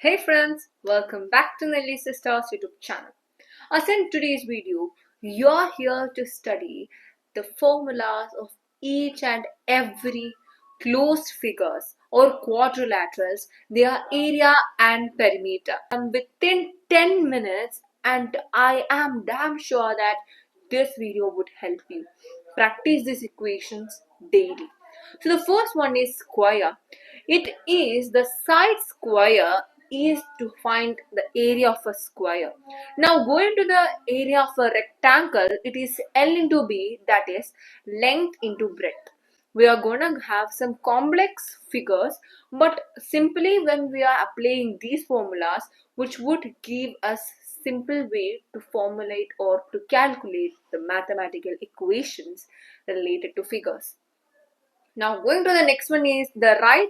Hey friends, welcome back to Nelly Sisters YouTube channel. As in today's video, you're here to study the formulas of each and every closed figures or quadrilaterals, their area and perimeter. Within 10 minutes, and I am damn sure that this video would help you practice these equations daily. So the first one is square. It is the side square is to find the area of a square. Now going to the area of a rectangle, it is L into B, that is length into breadth. We are going to have some complex figures, but simply when we are applying these formulas, which would give us simple way to formulate or to calculate the mathematical equations related to figures. Now going to the next one is the right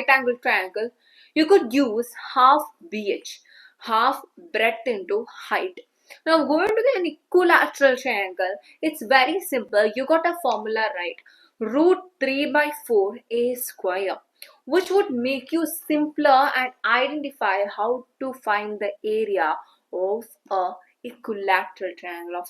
angle triangle. You could use half BH, half breadth into height. Now going to the equilateral triangle, it's very simple. You got a formula right. Root 3 by 4 a square, which would make you simpler and identify how to find the area of a equilateral triangle.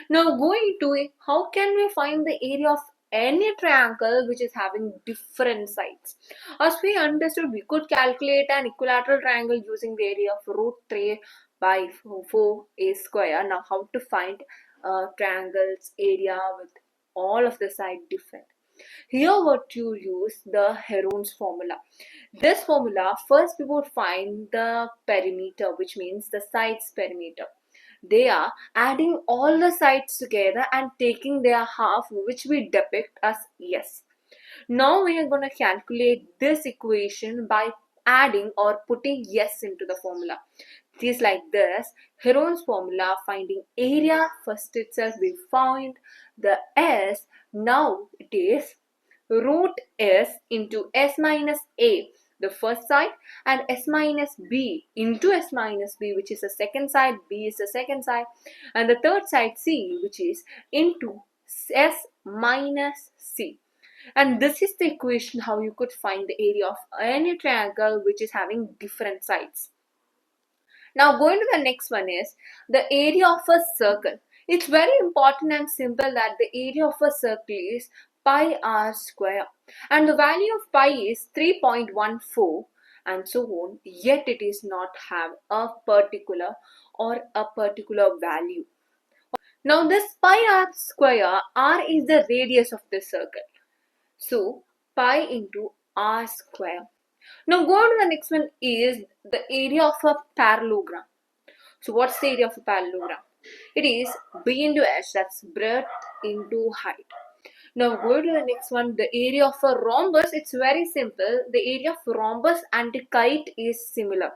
Now going to it, how can we find the area of any triangle which is having different sides? As we understood, we could calculate an equilateral triangle using the area of root 3 by 4 a square. Now how to find triangle's area with all of the sides different? Here what you use the Heron's formula. This formula, first we would find the perimeter, which means the sides perimeter. They are adding all the sides together and taking their half, which we depict as S. Now we are going to calculate this equation by adding or putting S into the formula. It is like this. Heron's formula, finding area, first itself we found the S. Now it is root S into S minus A, the first side, and S minus B into S minus B, which is the second side, B is the second side, and the third side C, which is into S minus C. And this is the equation how you could find the area of any triangle which is having different sides. Now going to the next one is the area of a circle. It's very important and simple that the area of a circle is pi r square, and the value of pi is 3.14 and so on, yet it is not have a particular value. Now this pi r square, r is the radius of the circle, so pi into r square. Now go on to the next one is the area of a parallelogram. So what's the area of a parallelogram? It is B into H, that's breadth into height. Now go to the next one, the area of a rhombus. It's very simple. The area of rhombus and the kite is similar.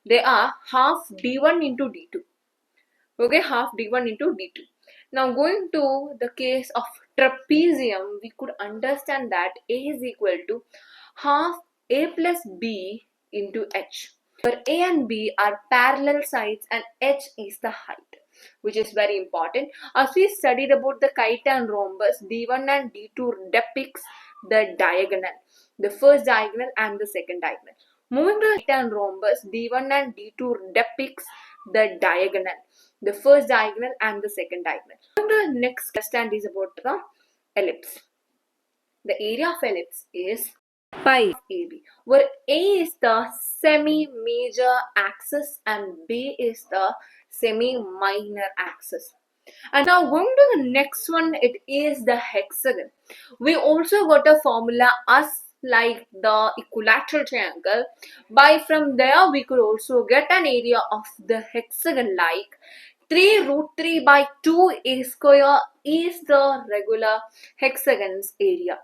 They are half D1 into D2. Okay, half D1 into D2. Now going to the case of trapezium, we could understand that A is equal to half A plus B into H, where A and B are parallel sides and H is the height, which is very important. As we studied about the kite and rhombus, D1 and D2 depicts the diagonal, the first diagonal and the second diagonal. Moving to the kite and rhombus, D1 and D2 depicts the diagonal, the first diagonal and the second diagonal. Moving to the next question is about the ellipse. The area of ellipse is pi AB, where A is the semi-major axis and B is the semi-minor axis. And now going to the next one, it is the hexagon. We also got a formula as like the equilateral triangle. By from there we could also get an area of the hexagon like 3 root 3 by 2 a square is the regular hexagon's area.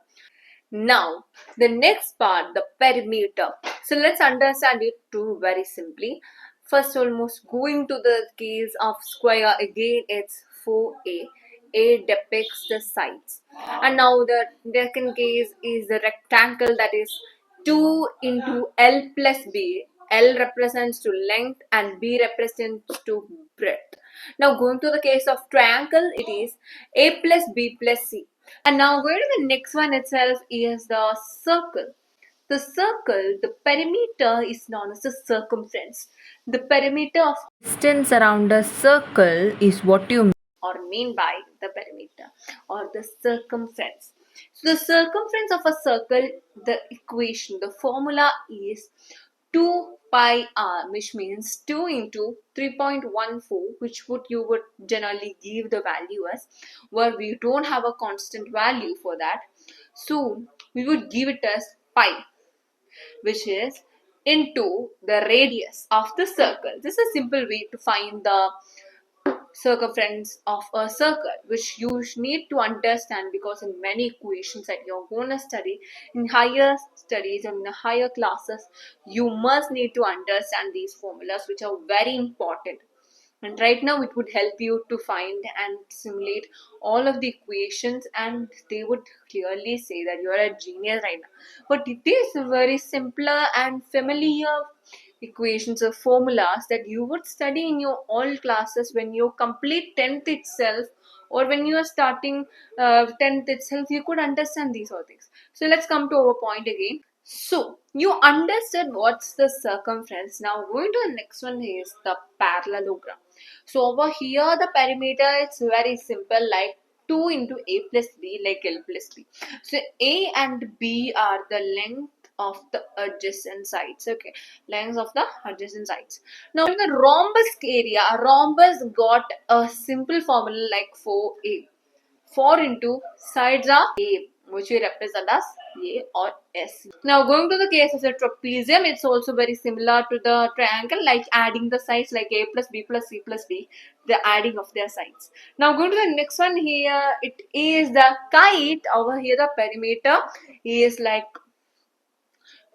Now, the next part, the perimeter. So let's understand it too very simply. First, almost going to the case of square, again it's 4a. A depicts the sides. And now the second case is the rectangle, that is 2 into L plus B. L represents to length and B represents to breadth. Now going to the case of triangle, it is A plus B plus C. And now going to the next one itself is the circle. The circle, the perimeter is known as the circumference. The perimeter of distance around a circle is what you mean by the perimeter or the circumference. So the circumference of a circle, the equation, the formula is 2 pi r, which means 2 into 3.14, which would you would generally give the value as, where we don't have a constant value for that. So we would give it as pi, which is into the radius of the circle. This is a simple way to find the circumference of a circle, which you need to understand, because in many equations that you're going to study in higher studies and in higher classes, you must need to understand these formulas, which are very important. And right now it would help you to find and simulate all of the equations, and they would clearly say that you are a genius right now. But it is very simpler and familiar equations or formulas that you would study in your all classes when you complete 10th itself, or when you are starting 10th itself, you could understand these all things. So let's come to our point again. So you understood what's the circumference. Now going to the next one is the parallelogram. So over here the perimeter, it's very simple, like 2 into a plus b, like l plus b. So a and b are the length of the adjacent sides. Okay, lengths of the adjacent sides. Now in the rhombus area, a rhombus got a simple formula like 4a. 4 into sides are A, which we represent as A or S. Now going to the case of the trapezium, it's also very similar to the triangle, like adding the sides like A plus B plus C plus D, the adding of their sides. Now going to the next one here, it is the kite. Over here the perimeter is like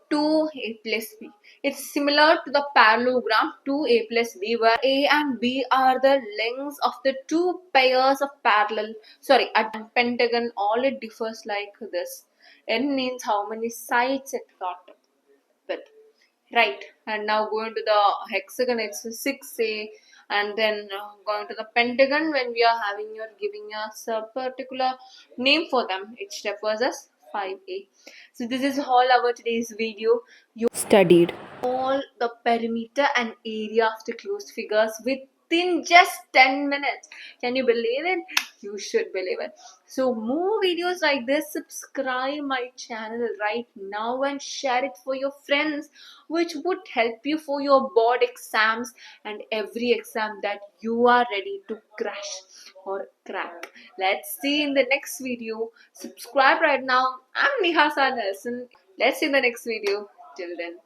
2a plus b. It's similar to the parallelogram 2a plus b, where a and b are the lengths of the two pairs of a pentagon. All it differs like this. N means how many sides it got with. Right, and now going to the hexagon, it's 6a, and then going to the pentagon, when we are having your giving us a particular name for them, it refers as 5a. So this is all our today's video. You studied all the perimeter and area of the closed figures within just 10 minutes. Can you believe it? You should believe it. So more videos like this, subscribe my channel right now and share it for your friends, which would help you for your board exams and every exam that you are ready to crash or crack. Let's see in the next video. Subscribe right now. I'm Neha Sara Nelson. Let's see in the next video. Till then.